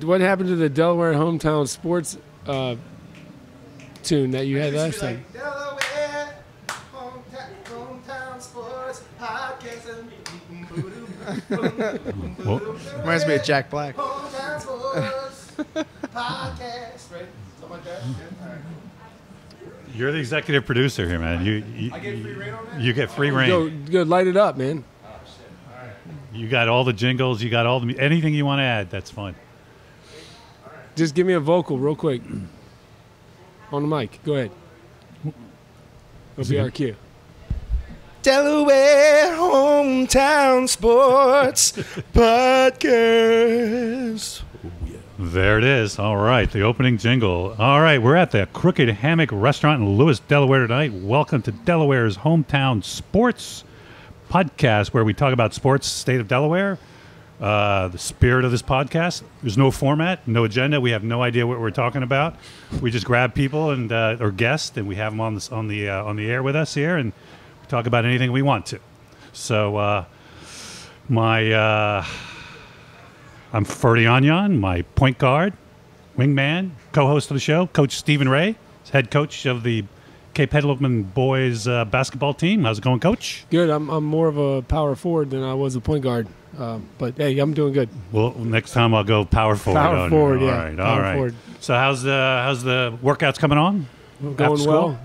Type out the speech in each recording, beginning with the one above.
What happened to the Delaware hometown sports tune that you had last time? Delaware, hometown sports podcast. Reminds me of Jack Black. Hometown sports podcast. Right? Something like that. Yeah. All right. You're the executive producer here, man. I get free reign on that? You get free reign. Go light it up, man. Oh, shit. All right. You got all the jingles. You got all the anything you want to add. That's fine. Just give me a vocal real quick. On the mic. Go ahead. It'll be our cue. Delaware hometown sports podcast. There it is. All right, the opening jingle. All right, we're at the Crooked Hammock Restaurant in Lewis, Delaware tonight. Welcome to Delaware's hometown sports podcast, where we talk about sports, state of Delaware. The spirit of this podcast. There's no format, no agenda. We have no idea what we're talking about. We just grab people and or guests, and we have them on the air with us here, and we talk about anything we want to. So I'm Ferdy Anyan, my point guard, wingman, co-host of the show, Coach Stephen Ray, head coach of the Cape Henlopen boys basketball team. How's it going, Coach? Good. I'm more of a power forward than I was a point guard. But, hey, I'm doing good. Well, next time I'll go power forward. Power forward, yeah. All right, all right. Forward. So how's the workouts coming on? Going well.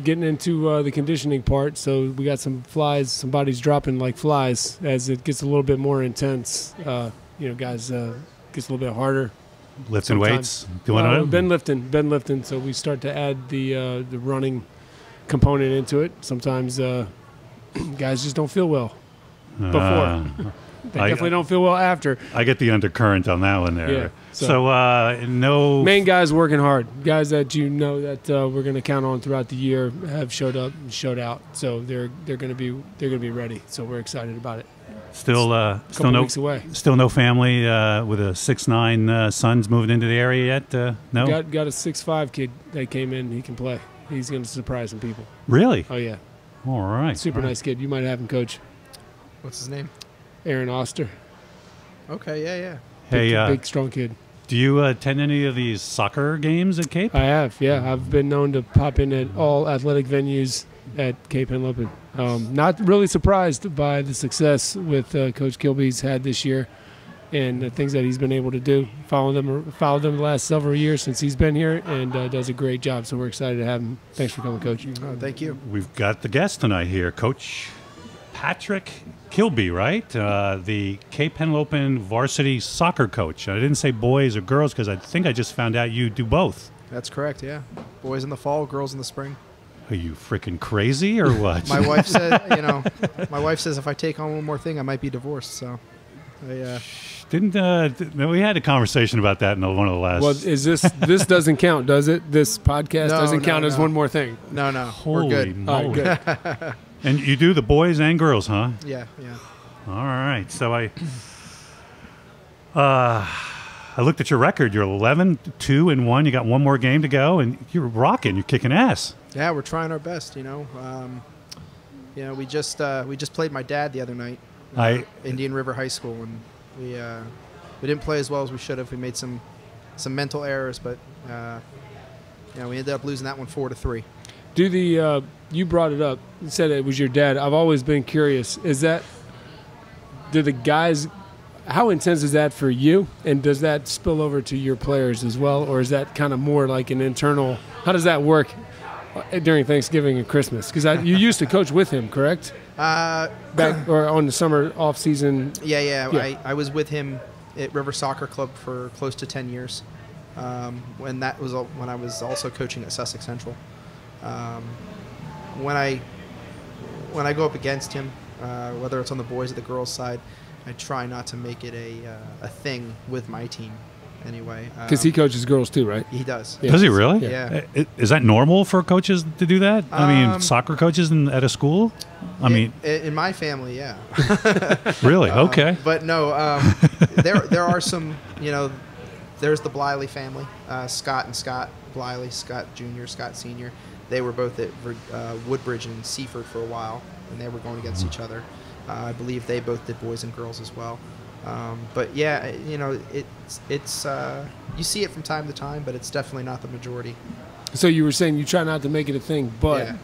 Getting into the conditioning part. So we got some flies, some bodies dropping like flies as it gets a little bit more intense. Guys, gets a little bit harder. Lifting weights? Been lifting. So we start to add the running component into it. Sometimes guys just don't feel well before. They definitely don't feel well after. I get the undercurrent on that one there. Yeah, so no... Main guys working hard. Guys that you know that we're going to count on throughout the year have showed up and showed out. So they're going to be ready. So we're excited about it. Still no weeks away. Still no family with a 6'9" sons moving into the area yet? No. Got a 6'5" kid that came in. He can play. He's going to surprise some people. Really? Oh yeah. All right. Super nice kid. You might have him, Coach. What's his name? Aaron Oster. Okay, yeah. Hey, big strong kid. Do you attend any of these soccer games at Cape? I have, yeah. I've been known to pop in at all athletic venues at Cape Henlopen. Not really surprised by the success with Coach Kilby's had this year and the things that he's been able to do. Followed them the last several years since he's been here and does a great job. So we're excited to have him. Thanks for coming, Coach. Oh, thank you. We've got the guest tonight here, Coach Patrick Kilby, right? The Cape Henlopen varsity soccer coach. I didn't say boys or girls because I think I just found out you do both. That's correct, yeah. Boys in the fall, girls in the spring. Are you freaking crazy or what? My wife said, my wife says if I take on one more thing, I might be divorced. So, we had a conversation about that in one of the last. Well, is this doesn't count, does it? This podcast doesn't count as one more thing. No, Holy we're good. Moly. Good. And you do the boys and girls, huh? Yeah. All right. So I looked at your record. You're 11-2-1. You got one more game to go, and you're rocking. You're kicking ass. Yeah, we're trying our best. We just played my dad the other night, Indian River High School, and we didn't play as well as we should have. We made some mental errors, but we ended up losing that one 4-3. You brought it up. You said it was your dad. I've always been curious. How intense is that for you? And does that spill over to your players as well? Or is that kind of more like an internal, how does that work during Thanksgiving and Christmas? Because you used to coach with him, correct? Back or on the summer off season? Yeah. I was with him at River Soccer Club for close to 10 years. When I was also coaching at Sussex Central. When I go up against him, whether it's on the boys or the girls' side, I try not to make it a thing with my team. Anyway, because he coaches girls too, right? He does. Yeah. Does he really? Yeah. Is that normal for coaches to do that? I mean, soccer coaches at a school. In my family, yeah. Really? Okay. But no, there are some. There's the Bliley family, Scott and Scott Bliley, Scott Jr., Scott Sr. They were both at Woodbridge and Seaford for a while, and they were going against each other. I believe they both did boys and girls as well. But yeah, it's you see it from time to time, but it's definitely not the majority. So you were saying you try not to make it a thing, but Yeah.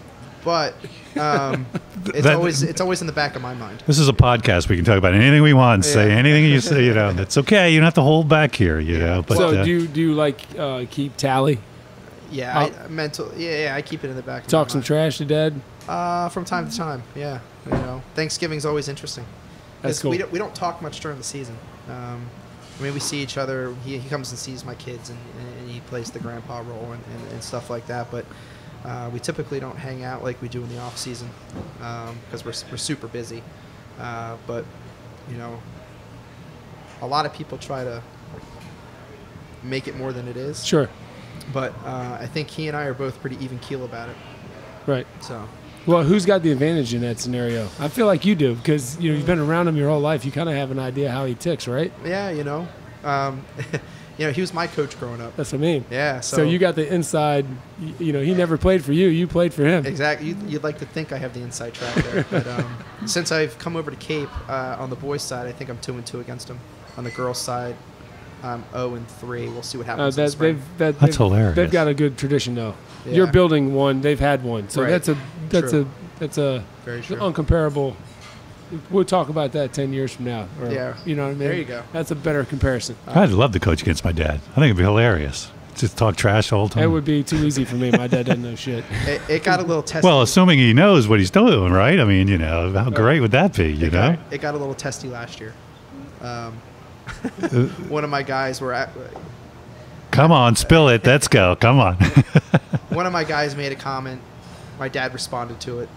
But it's always in the back of my mind. This is a podcast. We can talk about anything we want, say anything you say. It's okay. You don't have to hold back here. You know. But, so do you like keep tally? Yeah, I keep it in the back. Talk of some my trash to Dad. mind. From time to time. Yeah, Thanksgiving's always interesting. That's cool. We don't talk much during the season. We see each other. He comes and sees my kids, and he plays the grandpa role and stuff like that. But we typically don't hang out like we do in the off season because we're super busy. But a lot of people try to make it more than it is. Sure. But I think he and I are both pretty even keel about it. Right. So. Well, who's got the advantage in that scenario? I feel like you do because you've been around him your whole life. You kind of have an idea how he ticks, right? Yeah, he was my coach growing up. That's what I mean. Yeah. So you got the inside. He never played for you. You played for him. Exactly. You'd like to think I have the inside track there, but since I've come over to Cape on the boys' side, I think I'm 2-2 against him. On the girls' side, 0-3. We'll see what happens. That's hilarious. They've got a good tradition, though. Yeah. You're building one. They've had one. So Right. that's True. very true. uncomparable. We'll talk about that 10 years from now. Or, Yeah. You know what I mean? There you go. That's a better comparison. I'd love to coach against my dad. I think it'd be hilarious. Just talk trash all the time. It would be too easy for me. My dad doesn't know shit. It got a little testy. Well, assuming he knows what he's doing, right? I mean, how great would that be? It got a little testy last year. One of my guys were at. Come on, spill it. Let's go. Come on. One of my guys made a comment. My dad responded to it.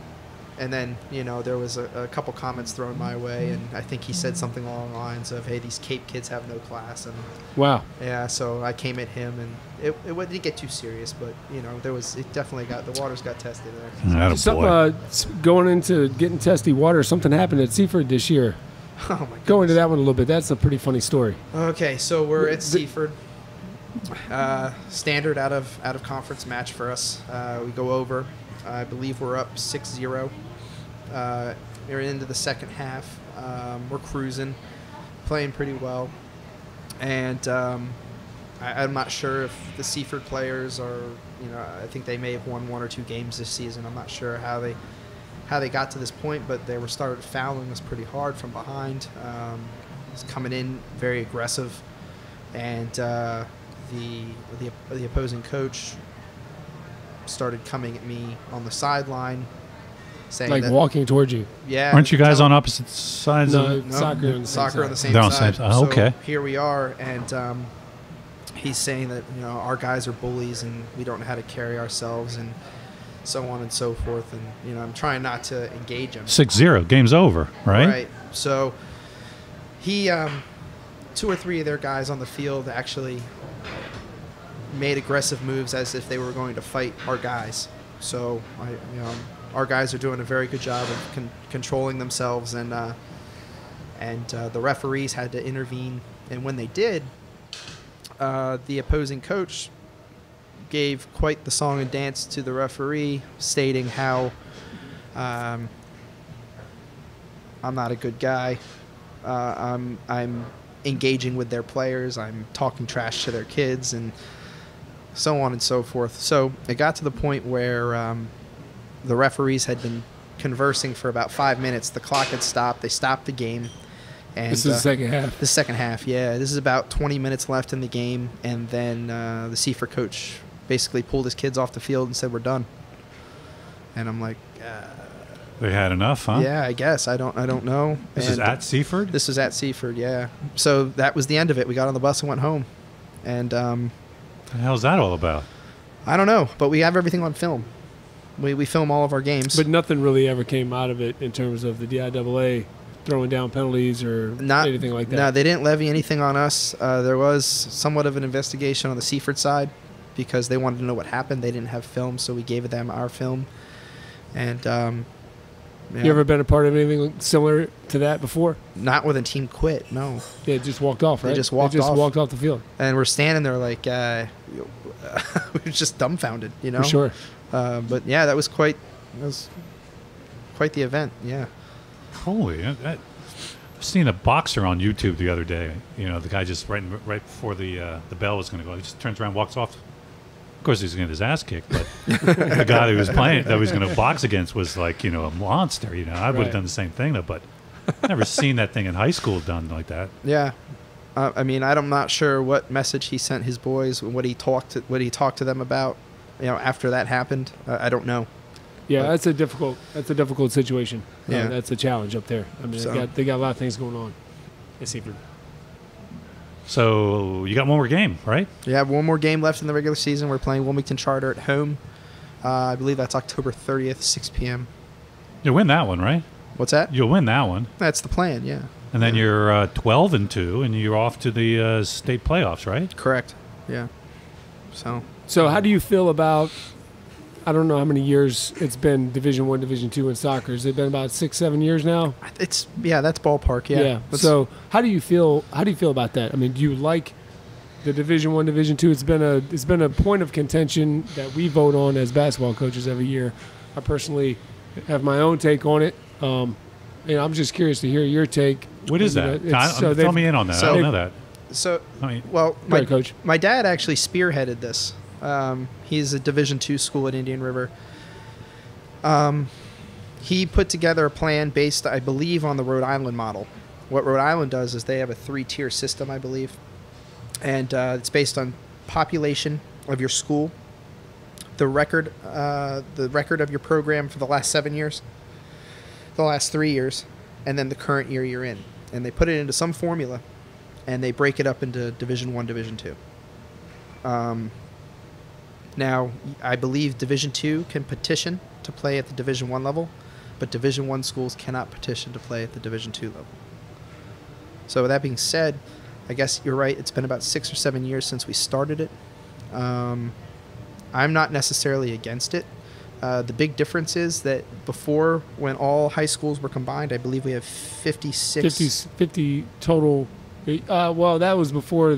And then, there was a couple comments thrown my way, and I think he said something along the lines of, "Hey, these Cape kids have no class." And Wow. yeah, so I came at him, and it didn't get too serious, but it definitely the waters got tested there. Going into getting testy water, something happened at Seaford this year. Oh my goodness. Go into that one a little bit. That's a pretty funny story. Okay, so we're at Seaford. Standard out of conference match for us. We go over. I believe we're up 6-0. We're into the second half. We're cruising, playing pretty well, and I'm not sure if the Seaford players are. I think they may have won 1 or 2 games this season. I'm not sure how they got to this point, but they started fouling us pretty hard from behind. It's coming in very aggressive, and the opposing coach started coming at me on the sideline, saying like walking towards you. Yeah. Aren't you guys on opposite sides? No, of soccer on the same soccer on the side. same They're on side. the same side. Oh, okay. So here we are, and he's saying that our guys are bullies and we don't know how to carry ourselves and so on and so forth. And I'm trying not to engage him. 6-0. Game's over, right? Right. So he, 2 or 3 of their guys on the field actually made aggressive moves as if they were going to fight our guys. So our guys are doing a very good job of controlling themselves, and the referees had to intervene. And when they did, the opposing coach gave quite the song and dance to the referee, stating how I'm not a good guy. I'm engaging with their players. I'm talking trash to their kids, and so on and so forth. So it got to the point where the referees had been conversing for about 5 minutes. The clock had stopped. They stopped the game. And This is the second half. the second half, yeah. This is about 20 minutes left in the game, and then the Seaford coach basically pulled his kids off the field and said, "We're done." And I'm like, They had enough, huh? yeah, I guess. I don't know. This is at Seaford? This was at Seaford, yeah. So that was the end of it. We got on the bus and went home. And What the hell's that all about? I don't know, but we have everything on film. We film all of our games. But nothing really ever came out of it in terms of the DIAA throwing down penalties or anything like that. No, they didn't levy anything on us. There was somewhat of an investigation on the Seaford side because they wanted to know what happened. They didn't have film, so we gave them our film. And You ever been a part of anything similar to that before? not when a team quit, no. Yeah, just walked off, right? They just walked off. walked off the field. And we're standing there like we were just dumbfounded, For sure. But yeah, that was quite the event. Yeah. Holy. seen a boxer on YouTube the other day. You know, the guy just right before the bell was going to go, he just turns around, walks off. Of course, he's going to get his ass kicked, but the guy that was playing, that was going to box against, was like, you know, a monster. You know, I would have done the same thing though, but I've never seen that thing in high school done like that. Yeah. I mean, I'm not sure what message he sent his boys, what he talked to them about, you know, after that happened. I don't know. Yeah, but that's a difficult situation. Yeah, that's a challenge up there. I mean, they got a lot of things going on. So you got one more game, right? Yeah, one more game left in the regular season. We're playing Wilmington Charter at home. I believe that's October 30th, 6 p.m. You'll win that one, right? What's that? You'll win that one. That's the plan, yeah. And then you're 12-2, and you're off to the state playoffs, right? Correct. Yeah. So how do you feel about? I don't know how many years it's been Division I, Division II in soccer. Has it been about 6-7 years now? That's ballpark. Yeah. So how do you feel? How do you feel about that? I mean, do you like the Division I, Division II? It's been a point of contention that we vote on as basketball coaches every year. I personally have my own take on it. I'm just curious to hear your take. What is that? Tell me in on that. I don't know that. So, Go ahead, Coach. My dad actually spearheaded this. He's a Division II school at Indian River. He put together a plan based, I believe, on the Rhode Island model. What Rhode Island does is they have a 3-tier system, I believe. And it's based on population of your school, the record of your program for the last 7 years, the last 3 years, and then the current year you're in. And they put it into some formula, and they break it up into Division I, Division II. Now, I believe Division II can petition to play at the Division I level, but Division I schools cannot petition to play at the Division II level. So with that being said, I guess you're right. It's been about 6 or 7 years since we started it. I'm not necessarily against it. The big difference is that before, when all high schools were combined, I believe we have 50 total. Well, that was before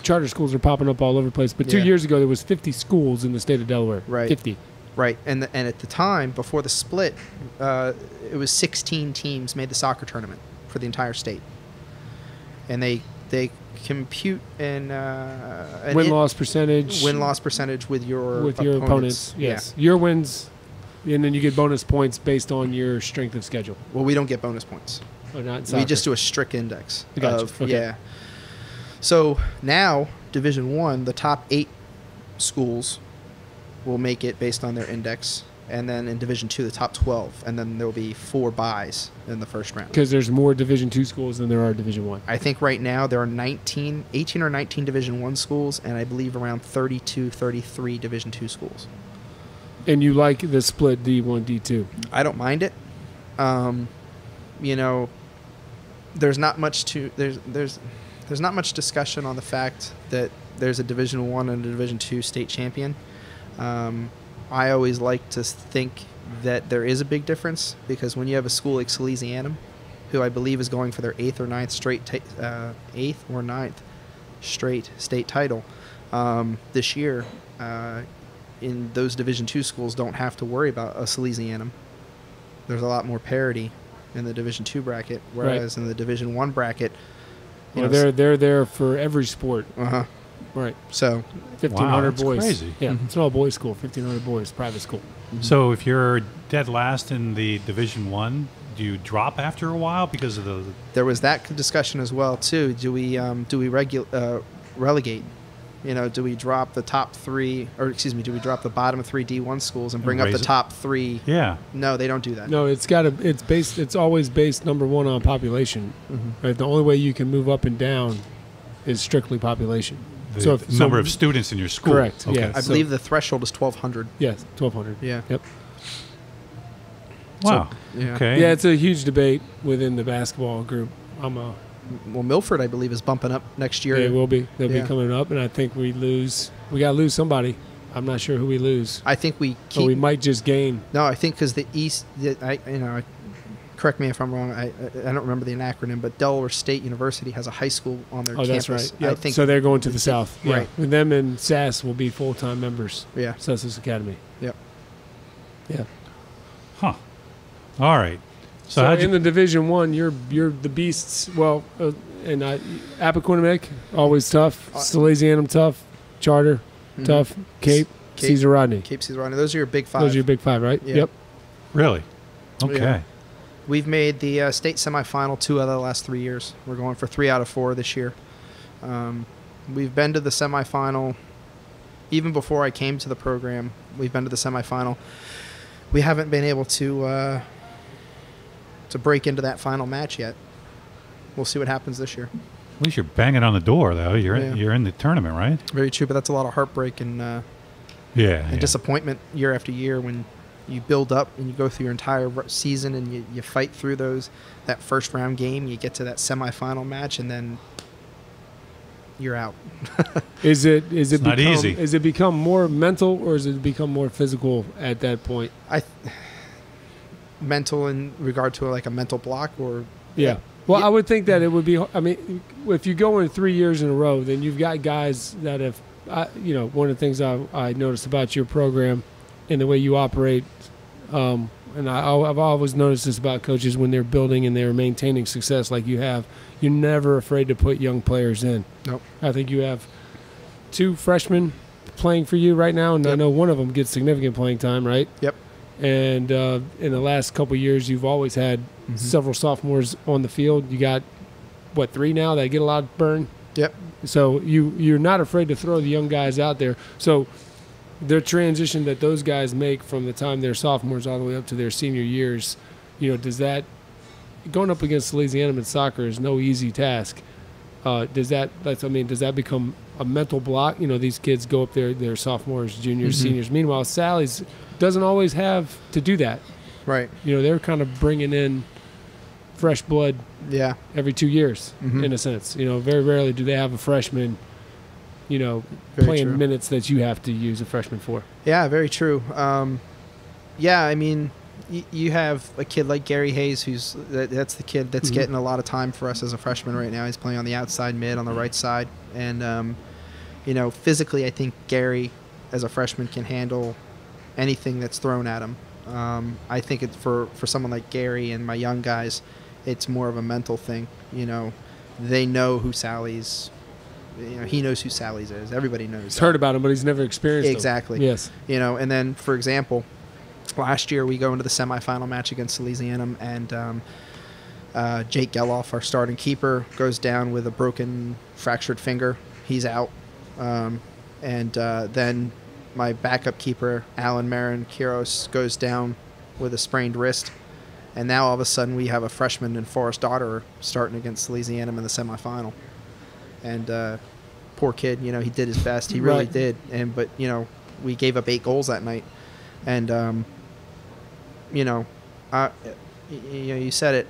charter schools are popping up all over the place. But 2 years ago, there was 50 schools in the state of Delaware. Right. 50. Right. And at the time, before the split, it was 16 teams made the soccer tournament for the entire state. And they compute in win-loss percentage with your opponents. Yes. Yeah. Your wins, and then you get bonus points based on your strength of schedule. Well, we don't get bonus points. Oh, not we just do a strict index. Gotcha. Okay. Yeah. So now, Division I, the top 8 schools will make it based on their index. And then in Division II, the top 12. And then there will be 4 byes in the first round. Because there's more Division II schools than there are Division I. I think right now there are 18 or 19 Division I schools, and I believe around 32, 33 Division II schools. And you like the split D1, D2? I don't mind it. There's not much there's not much discussion on the fact that there's a Division I and a Division II state champion. I always like to think that there is a big difference, because when you have a school like Salesianum, who I believe is going for their 8th or 9th straight state title this year, in those Division II schools don't have to worry about a Salesianum. There's a lot more parity in the Division II bracket, whereas in the Division I bracket, they're there for every sport. Right. So 1,500 boys. Crazy. Yeah, it's an all boys school. 1,500 boys, private school. Mm-hmm. So if you're dead last in the Division I, do you drop after a while because of the? There was that discussion as well too. Do we relegate? Do we drop the top 3, or excuse me, do we drop the bottom 3 D1 schools and bring up the top 3? Yeah. No, they don't do that. No, it's always based, number one, on population. Mm-hmm. Right? The only way you can move up and down is strictly population. The number of students in your school. Correct. Okay. Yeah. I believe the threshold is 1,200. Yes, 1,200. Yeah. Yep. Wow. Yeah. Okay. Yeah, it's a huge debate within the basketball group. Well, Milford, I believe, is bumping up next year. They will be. They'll be coming up, and I think we lose. We got to lose somebody. I'm not sure who we lose. I think we keep. But we might just gain. No, I think because the East. Correct me if I'm wrong. I don't remember the acronym, but Delaware State University has a high school on their campus. That's right. Yep. I think so they're going to the south. Yeah. Right. And them and SAS will be full-time members. Yeah. Sussex Academy. Yep. Yeah. Huh. All right. So in the Division One, you're the beasts. Well, and Appoquinimink, always tough. Salesianum, tough. Charter, tough. Cape, Caesar Rodney. Cape, Caesar Rodney. Those are your big five. Those are your big five, right? Yeah. Yep. Really? Okay. Yeah. We've made the state semifinal 2 out of the last 3 years. We're going for 3 out of 4 this year. We've been to the semifinal. Even before I came to the program, we've been to the semifinal. We haven't been able to break into that final match yet. We'll see what happens this year. At least you're banging on the door, though. You're in the tournament, right? Very true, but that's a lot of heartbreak and disappointment year after year when you build up and you go through your entire season and you fight through that first round game. You get to that semifinal match and then you're out. Is it not easy? Is it become more mental or has it become more physical at that point? Mental in regard to like a mental block or Well, I would think that it would be. I mean, if you go in 3 years in a row, then you've got guys that have. One of the things I noticed about your program and the way you operate, and I've always noticed this about coaches when they're building and they're maintaining success like you have. You're never afraid to put young players in. Nope. I think you have 2 freshmen playing for you right now, and I know one of them gets significant playing time, right? Yep. And in the last couple of years, you've always had several sophomores on the field. You got, 3 now that get a lot of burn? Yep. So you're not afraid to throw the young guys out there. So their transition that those guys make from the time they're sophomores all the way up to their senior years, does that – going up against Salesianum in soccer is no easy task. Does that become a mental block? These kids go up there, they're sophomores, juniors, seniors. Meanwhile, Sally's doesn't always have to do that. Right. They're kind of bringing in fresh blood every 2 years, in a sense. Very rarely do they have a freshman, playing minutes that you have to use a freshman for. Yeah, very true. I mean, you have a kid like Gary Hayes, that's the kid that's getting a lot of time for us as a freshman right now. He's playing on the outside mid on the right side. And, physically, I think Gary, as a freshman, can handle anything that's thrown at him. I think it's for someone like Gary and my young guys, it's more of a mental thing. They know who Sally's. He knows who Sally's is. Everybody knows. He's heard about him, but he's never experienced him. Exactly. Yes. And then, for example, last year we go into the semifinal match against Salesianum, and Jake Geloff, our starting keeper, goes down with a broken, fractured finger. He's out. Then my backup keeper, Alan Marin Kiros, goes down with a sprained wrist. And now all of a sudden we have a freshman in Forrest Otterer starting against Salesianum in the semifinal. And poor kid, he did his best. He really did. But we gave up 8 goals that night. And you said it.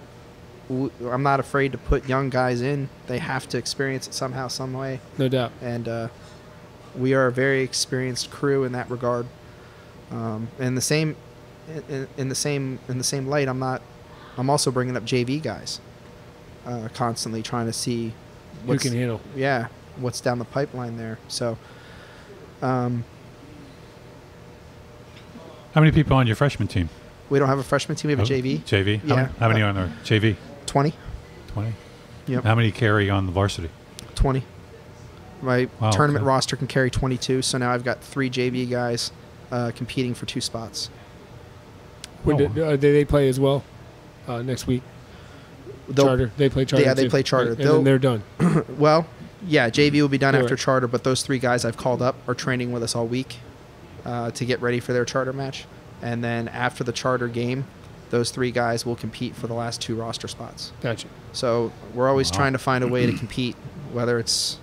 I'm not afraid to put young guys in. They have to experience it somehow, some way. No doubt. And we are a very experienced crew in that regard. In the same light, I'm also bringing up JV guys, constantly trying to see who can handle. Yeah, what's down the pipeline there. So. How many people on your freshman team? We don't have a freshman team. We have a JV. JV? Yeah. How many on our JV? 20. 20? Yep. How many carry on the varsity? 20. My tournament roster can carry 22, so now I've got 3 JV guys competing for 2 spots. Do they play as well next week? Charter. They play charter. Yeah, they too. play charter. Right. And then they're done. Well, yeah, JV will be done after charter, but those 3 guys I've called up are training with us all week to get ready for their charter match. And then after the charter game, those 3 guys will compete for the last 2 roster spots. Gotcha. So we're always trying to find a way to compete, whether it's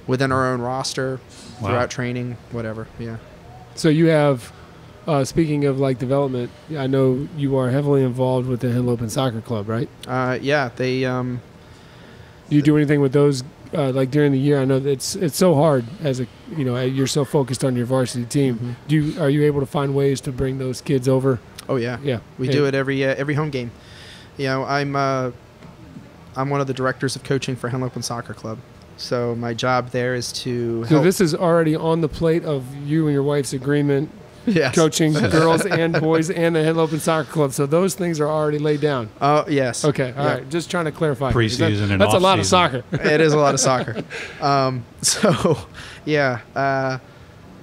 within our own roster, throughout training, whatever. Yeah. So you have, speaking of development, I know you are heavily involved with the Henlopen Soccer Club, right? Yeah, they. Do you do anything with those? During the year, I know it's so hard as you're so focused on your varsity team. Are you able to find ways to bring those kids over? Oh yeah, yeah. We do it every home game. I'm one of the directors of coaching for Henlopen Soccer Club. So my job there is to help. So this is already on the plate of you and your wife's agreement Yes. coaching girls and boys and the Henlopen Soccer Club. So those things are already laid down. Oh, yes. Okay, all Yeah. right. Just trying to clarify. Preseason and that's a lot of off-season. soccer. It is a lot of soccer. So, yeah.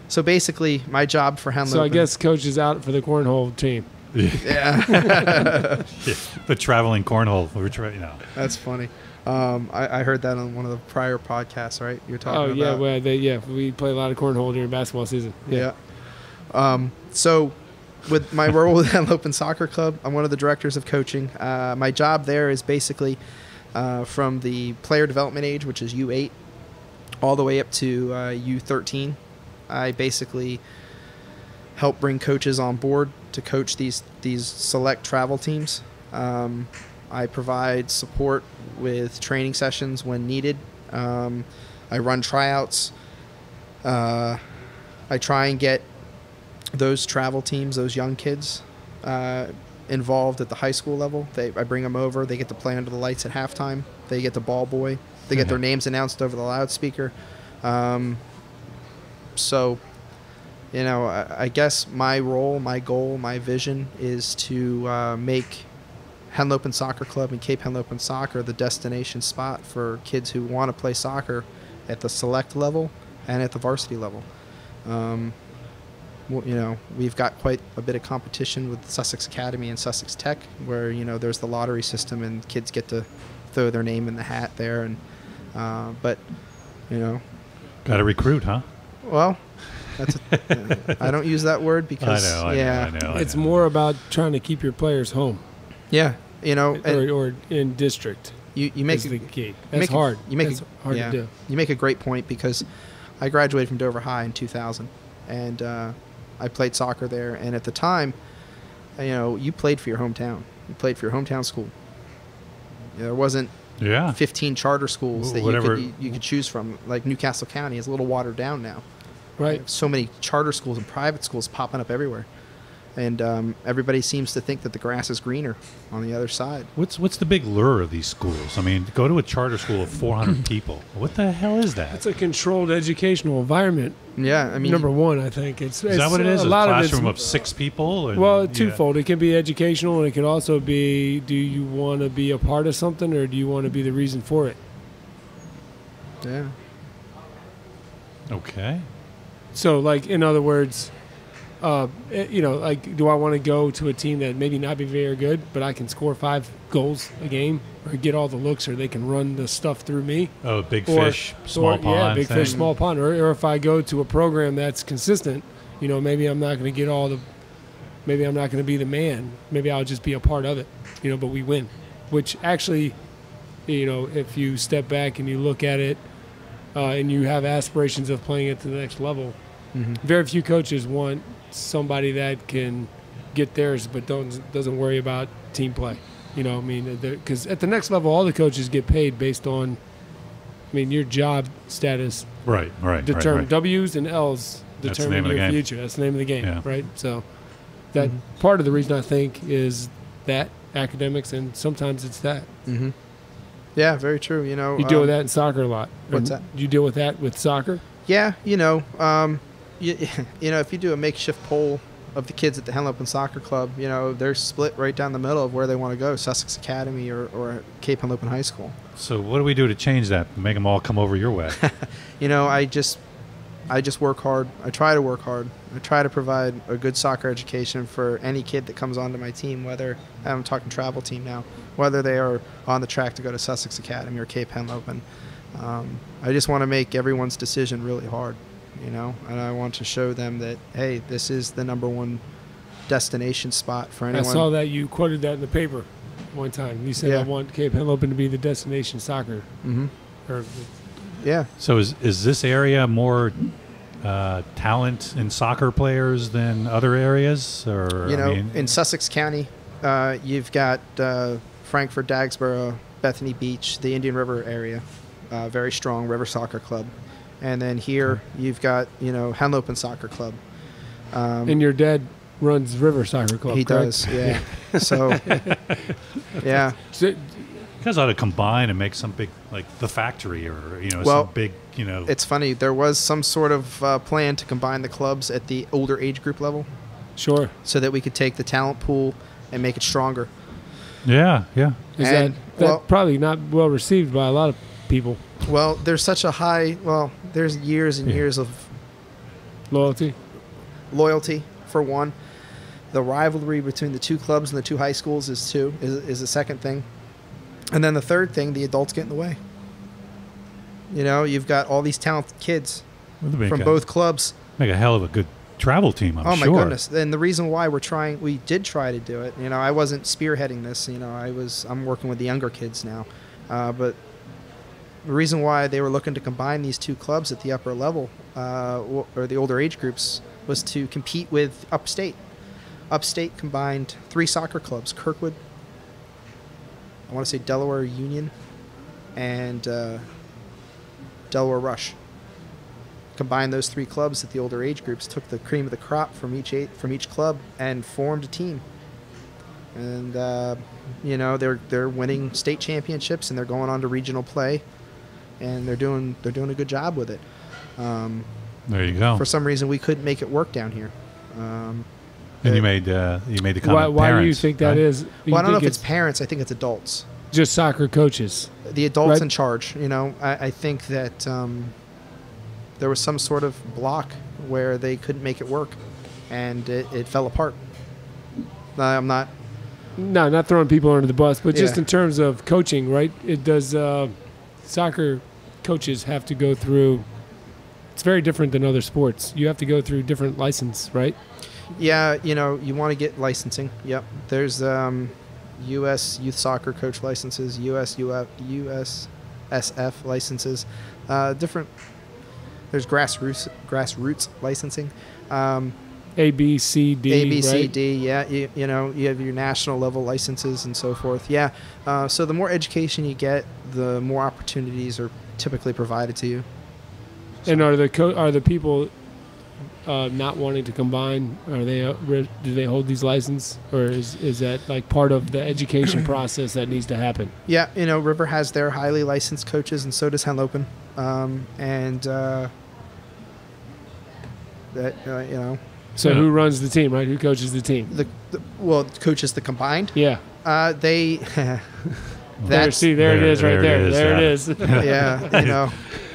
So basically, my job for Henlopen. So I guess coach is out for the cornhole team. Yeah. The traveling cornhole. That's funny. I heard that on one of the prior podcasts, right? You're talking about. Well, we play a lot of cornhole during basketball season. Yeah. So with my role with Henlopen Soccer Club, I'm one of the directors of coaching. My job there is basically from the player development age, which is U8, all the way up to U13. I basically help bring coaches on board to coach these select travel teams. I provide support with training sessions when needed. I run tryouts. I try and get those travel teams, those young kids, involved at the high school level. I bring them over. They get to play under the lights at halftime. They get the ball boy. They get their names announced over the loudspeaker. So, I guess my role, my goal, my vision is to make Henlopen Soccer Club and Cape Henlopen Soccer the destination spot for kids who want to play soccer at the select level and at the varsity level. We've got quite a bit of competition with Sussex Academy and Sussex Tech, where there's the lottery system and kids get to throw their name in the hat there. And got to recruit, huh? Well, I don't use that word because I know. It's more about trying to keep your players home. Yeah, or in district. You make the key. That's hard. That's hard to do. You make a great point, because I graduated from Dover High in 2000, and I played soccer there. And at the time, you played for your hometown. You played for your hometown school. There wasn't 15 charter schools that you could choose from. Like Newcastle County is a little watered down now. Right. So many charter schools and private schools popping up everywhere. And everybody seems to think that the grass is greener on the other side. What's the big lure of these schools? I mean, go to a charter school of 400 people. What the hell is that? It's a controlled educational environment. Yeah, I mean, number one, I think is that what it is? A lot classroom of 6 people? Well, twofold. It can be educational, and it can also be: do you want to be a part of something, or do you want to be the reason for it? Yeah. Okay. So, in other words, do I want to go to a team that maybe not be very good, but I can score 5 goals a game, or get all the looks, or they can run the stuff through me? Oh, big fish, small pond. Yeah, big fish, small pond. Or if I go to a program that's consistent, maybe I'm not going to get maybe I'm not going to be the man. Maybe I'll just be a part of it, but we win. Which actually, if you step back and you look at it, and you have aspirations of playing it to the next level, very few coaches want somebody that can get theirs but doesn't worry about team play. Because at the next level, all the coaches get paid based on, your job status. Right. Determine W's and L's determine your future. That's the name of the game, right? So that part of the reason I think is that academics, and sometimes it's that. Mm-hmm. Yeah, very true. You deal with that in soccer a lot. What's that? You deal with that with soccer? Yeah, if you do a makeshift poll of the kids at the Henlopen Soccer Club, they're split right down the middle of where they want to go, Sussex Academy or Cape Henlopen High School. So what do we do to change that, make them all come over your way? I just work hard. I try to work hard. I try to provide a good soccer education for any kid that comes onto my team, whether, I'm talking travel team now, whether they are on the track to go to Sussex Academy or Cape Henlopen. I just want to make everyone's decision really hard, and I want to show them that, hey, this is the number one destination spot for anyone. I saw that you quoted that in the paper one time. You said, I want Cape Henlopen to be the destination soccer. Mm-hmm. Yeah. So is this area more talent in soccer players than other areas? Or in Sussex County, you've got Frankfort, Dagsboro, Bethany Beach, the Indian River area, very strong River Soccer Club. And then here you've got, Henlopen Soccer Club. And your dad runs River Soccer Club, He correct? does, yeah. So, yeah. So, You guys ought to combine and make some big, like the factory, or Well, some big, It's funny. There was some sort of plan to combine the clubs at the older age group level, Sure. so that we could take the talent pool and make it stronger. Yeah, yeah. Is And, that well- probably not well received by a lot of people? Well, there's such a high. Well, there's years and years of Loyalty. loyalty for one. The rivalry between the two clubs and the two high schools is the second thing, and then the third thing, the adults get in the way. You've got all these talented kids from both clubs. Make a hell of a good travel team, I'm Oh sure. my goodness! And the reason why we did try to do it. I wasn't spearheading this. I'm working with the younger kids now, but the reason why they were looking to combine these two clubs at the upper level, or the older age groups, was to compete with Upstate. Upstate combined 3 soccer clubs: Kirkwood, I want to say Delaware Union, and Delaware Rush. Combined those 3 clubs at the older age groups, took the cream of the crop from each club, and formed a team. And they're winning state championships, and they're going on to regional play, and they're doing a good job with it. There you go. For some reason, we couldn't make it work down here. And you made the comment. Why do you parents, think that right? is? Well, I don't know if it's parents. I think it's adults. just soccer coaches. The adults Right. in charge. I think that there was some sort of block where they couldn't make it work, and it fell apart. I'm not. No, not throwing people under the bus, but just Yeah. in terms of coaching, right? It does. Soccer coaches have to go through. It's very different than other sports. You have to go through different license, right? Yeah, you want to get licensing. Yep. There's U.S. youth soccer coach licenses, USSF licenses, different. There's grassroots licensing. A, B, C, D. A, B, C, right? D. Yeah, you have your national level licenses and so forth. Yeah. So the more education you get, the more opportunities are typically provided to you. And are the people not wanting to combine? Are they do they hold these licenses, or is that like part of the education process that needs to happen? Yeah, River has their highly licensed coaches, and so does Henlopen. So who runs the team, right? Who coaches the team? Coaches the combined. Yeah. They. There That's it is, right there. There it is. yeah.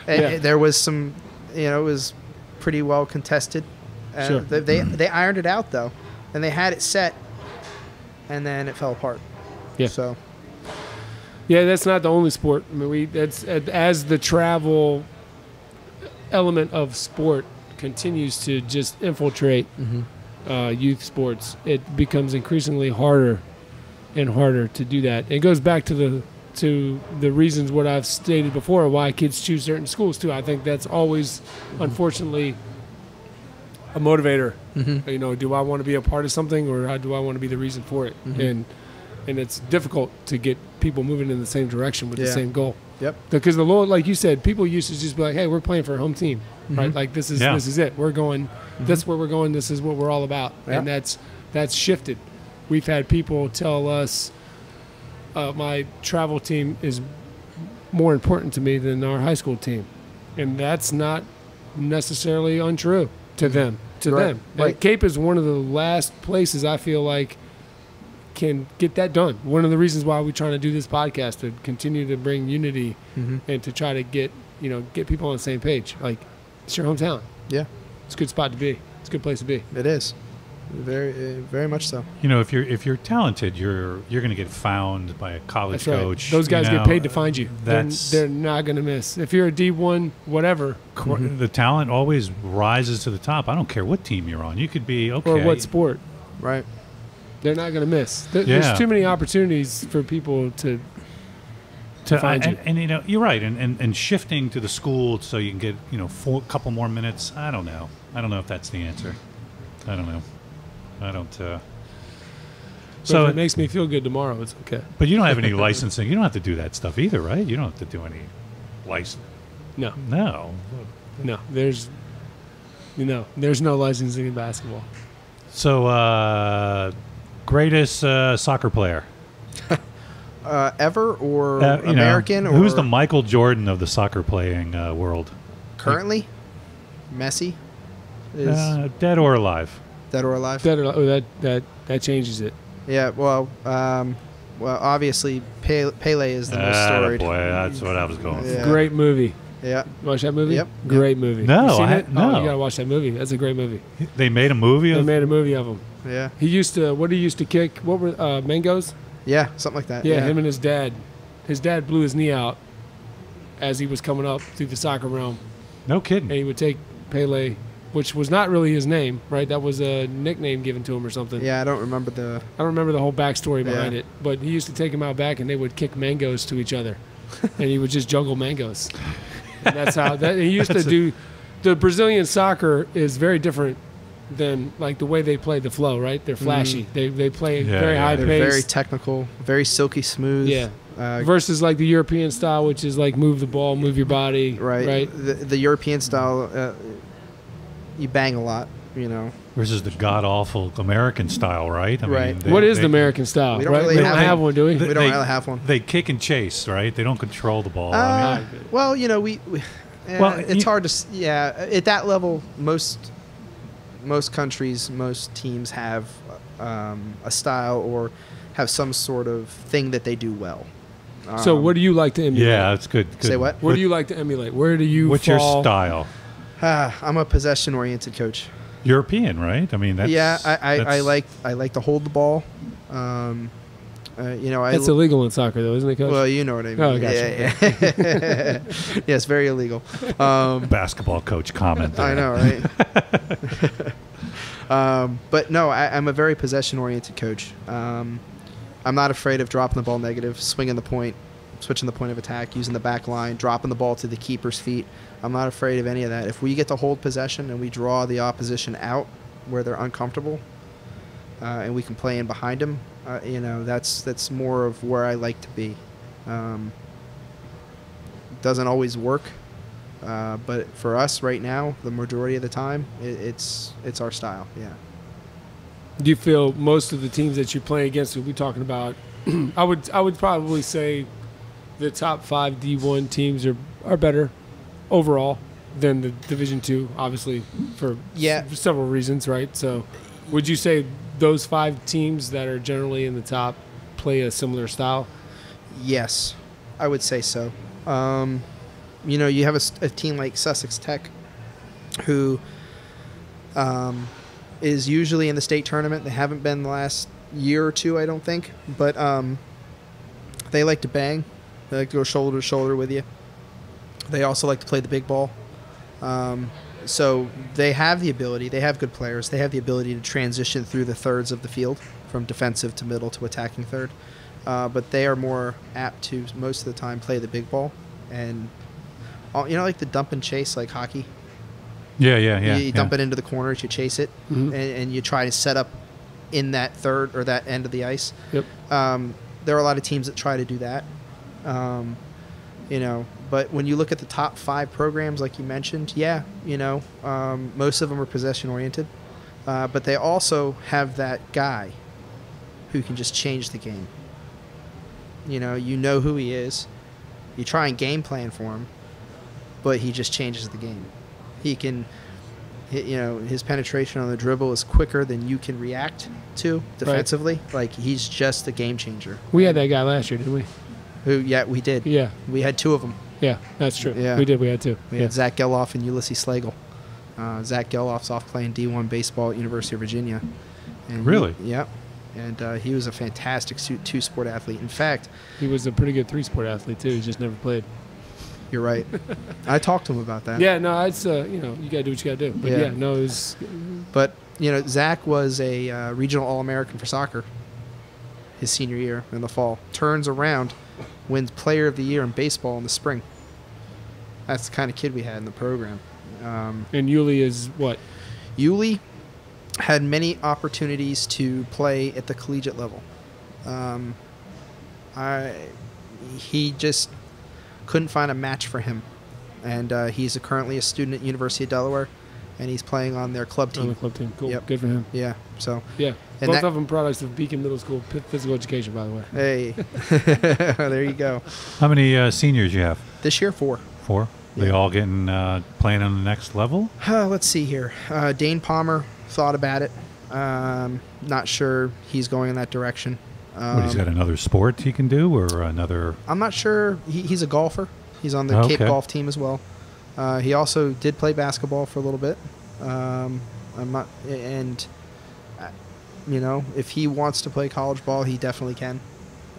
Yeah. There was some. It was pretty well contested. Sure. They ironed it out though, and they had it set, and then it fell apart. Yeah. So. Yeah, that's not the only sport. I mean, that's as the travel element of sport continues to just infiltrate youth sports, it becomes increasingly harder and harder to do that. It goes back to the reasons what I've stated before, why kids choose certain schools too. I think that's always, unfortunately, a motivator. Do I want to be a part of something, or how do I want to be the reason for it? And it's difficult to get people moving in the same direction with the same goal. Yep. Because the Lord, like you said, people used to just be like, "Hey, we're playing for a home team, right? Like this is it. We're going. That's where we're going. This is what we're all about." Yep. And that's shifted. We've had people tell us, "My travel team is more important to me than our high school team," and that's not necessarily untrue to them. Right. And Cape is one of the last places I feel like can get that done. One of the reasons why we're trying to do this podcast, to continue to bring unity and to try to get people on the same page. Like, it's your hometown. Yeah. It's a good spot to be. It's a good place to be. It is. Very, very much so. If you're talented, you're going to get found by a college That's right. coach. Those guys get paid to find you. That's They're not going to miss. If you're a D1, whatever, the talent always rises to the top. I don't care what team you're on. You could be okay. or what sport, Right. they're not going to miss. There's too many opportunities for people to find you. And you're right. And shifting to the school so you can get a couple more minutes. I don't know if that's the answer. I don't know. I don't. So if it makes me feel good tomorrow, it's okay. But you don't have any licensing. You don't have to do that stuff either, right? You don't have to do any license. No. There's no licensing in basketball. So, greatest soccer player. ever or You American? know, or who's the Michael Jordan of the soccer playing world? currently? Messi is Dead or alive? dead or alive? That changes it. Yeah. Well, obviously Pele is the most storied. Boy, that's what I was going Yeah. for. Great movie. Yeah. Watch that movie? Yep. Great movie. No, You seen it? no. Oh, you gotta watch that movie. That's a great movie. They made a movie They of made a movie of him. Yeah. He used to kick. What were mangoes? Yeah. Something like that. Yeah, him and his dad. His dad blew his knee out as he was coming up through the soccer realm, No and kidding. he would take Pele, which was not really his name, right? That was a nickname given to him or something. Yeah. I don't remember the. I don't remember the whole backstory behind Yeah. it, but he used to take him out back, and they would kick mangoes to each other, and he would just juggle mangoes. And that's how he used to do. The Brazilian soccer is very different than like the way they play the flow, right? They're flashy. They play Yeah, very yeah. high They're pace. very technical, very silky smooth. Yeah. Uh, Versus like the European style, which is like move the ball, move your body. right. Right. The European style, you bang a lot. You know. Versus the god awful American style, right? I Right. What is the American style? We don't right? really We don't have have one, do we? We don't really have one. They kick and chase, right? They don't control the ball. I mean, Well, you know, Well, it's hard to. Yeah, at that level, most countries, most teams have a style or have some sort of thing that they do well. So what do you like to emulate? yeah, that's good. Say what? What do you like to emulate? Where do you What's fall? your style? I'm a possession-oriented coach. European, right? I mean, that's Yeah, I that's- like to hold the ball. You know, That's illegal in soccer, though, isn't it, Coach? Well, you know what I mean. Oh, gotcha. Yeah. Yes, very illegal. basketball coach comment. I there. know, right? But no, I'm a very possession-oriented coach. I'm not afraid of dropping the ball negative, swinging the point, switching the point of attack, using the back line, dropping the ball to the keeper's feet. I'm not afraid of any of that. If we get to hold possession and we draw the opposition out where they're uncomfortable, and we can play in behind them, you know, that's more of where I like to be. Doesn't always work. But for us right now, the majority of the time, it's our style. Yeah. Do you feel most of the teams that you play against, we'll be talking about, I would probably say the top 5 D1 teams are better overall than the Division II, obviously, for several reasons, right? So would you say those 5 teams that are generally in the top play a similar style? Yes, I would say so. You know, you have a team like Sussex Tech, who is usually in the state tournament. They haven't been the last year or two, I don't think. But they like to bang. They like to go shoulder to shoulder with you. They also like to play the big ball. So they have the ability. They have good players. They have the ability to transition through the thirds of the field, from defensive to middle to attacking third. But they are more apt to, most of the time, play the big ball. And, you know, like the dump and chase, like hockey. Yeah. You dump it into the corners, you chase it, and you try to set up in that third or that end of the ice. Yep. There are a lot of teams that try to do that. You know, but when you look at the top 5 programs, like you mentioned, you know, most of them are possession oriented, but they also have that guy who can just change the game. You know who he is. You try and game plan for him, but he just changes the game. He can, you know, his penetration on the dribble is quicker than you can react to defensively. Right. Like, he's just a game changer. We had that guy last year, didn't we? Yeah, we did. Yeah. We had 2 of them. Yeah, that's true. Yeah. We did. We had 2. We had Zach Geloff and Ulysses Slagle. Zach Geloff's off playing D1 baseball at University of Virginia. And Really? Yep. And he was a fantastic 2-sport athlete. In fact, He was a pretty good 3-sport athlete, too. He just never played. you're right. I talked to him about that. Yeah, no, it's, you know, you got to do what you got to do. But, Yeah. no, it was... But, you know, Zach was a regional All-American for soccer his senior year in the fall. Turns around, wins Player of the Year in baseball in the spring. That's the kind of kid we had in the program. And Yuli is what? Yuli had many opportunities to play at the collegiate level. He just couldn't find a match for him. And he's currently a student at University of Delaware. and he's playing on their club On the team. club team. Cool. Yep. Good for him. Yeah. So Yeah. And Both that- of them products of Beacon Middle School physical education, by the way. hey, there you go. How many seniors you have? This year 4. 4. They Yeah. all getting playing on the next level. Let's see here. Dane Palmer thought about it. Not sure he's going in that direction. What, he's got another sport he can do, or another? I'm not sure. He's a golfer. He's on the Cape Okay. Golf team as well. He also did play basketball for a little bit. I'm not, and you know, if he wants to play college ball, he definitely can.